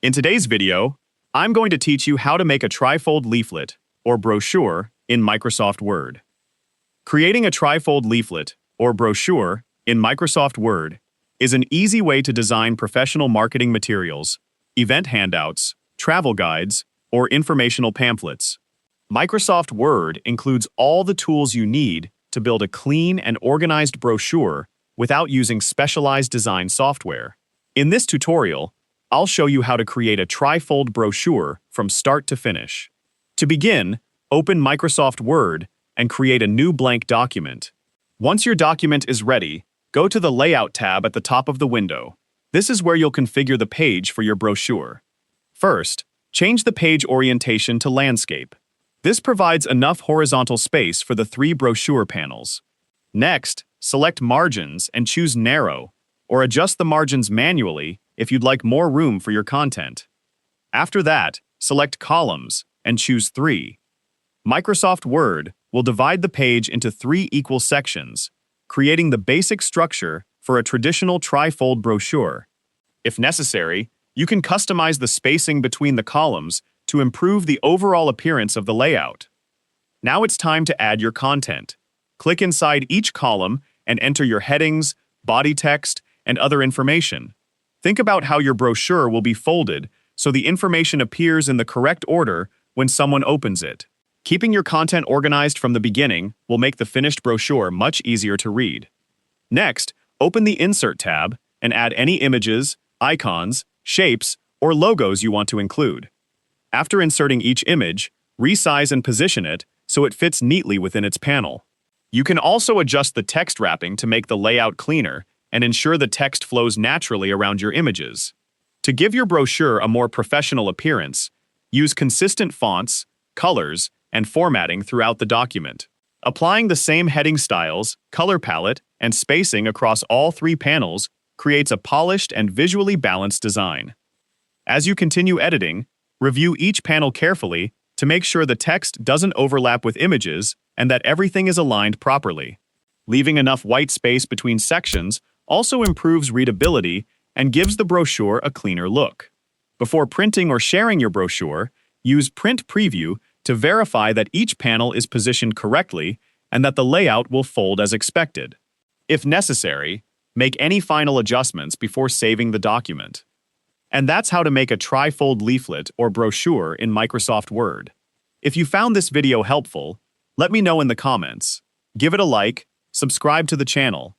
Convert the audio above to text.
In today's video, I'm going to teach you how to make a trifold leaflet, or brochure, in Microsoft Word. Creating a trifold leaflet, or brochure, in Microsoft Word is an easy way to design professional marketing materials, event handouts, travel guides, or informational pamphlets. Microsoft Word includes all the tools you need to build a clean and organized brochure without using specialized design software. In this tutorial, I'll show you how to create a trifold brochure from start to finish. To begin, open Microsoft Word and create a new blank document. Once your document is ready, go to the Layout tab at the top of the window. This is where you'll configure the page for your brochure. First, change the page orientation to landscape. This provides enough horizontal space for the 3 brochure panels. Next, select Margins and choose Narrow, or adjust the margins manually if you'd like more room for your content. After that, select Columns and choose 3. Microsoft Word will divide the page into 3 equal sections, creating the basic structure for a traditional trifold brochure. If necessary, you can customize the spacing between the columns to improve the overall appearance of the layout. Now it's time to add your content. Click inside each column and enter your headings, body text, and other information. Think about how your brochure will be folded so the information appears in the correct order when someone opens it. Keeping your content organized from the beginning will make the finished brochure much easier to read. Next, open the Insert tab and add any images, icons, shapes, or logos you want to include. After inserting each image, resize and position it so it fits neatly within its panel. You can also adjust the text wrapping to make the layout cleaner and ensure the text flows naturally around your images. To give your brochure a more professional appearance, use consistent fonts, colors, and formatting throughout the document. Applying the same heading styles, color palette, and spacing across all 3 panels creates a polished and visually balanced design. As you continue editing, review each panel carefully to make sure the text doesn't overlap with images and that everything is aligned properly. Leaving enough white space between sections also improves readability and gives the brochure a cleaner look. Before printing or sharing your brochure, use Print Preview to verify that each panel is positioned correctly and that the layout will fold as expected. If necessary, make any final adjustments before saving the document. And that's how to make a trifold leaflet or brochure in Microsoft Word. If you found this video helpful, let me know in the comments. Give it a like, subscribe to the channel,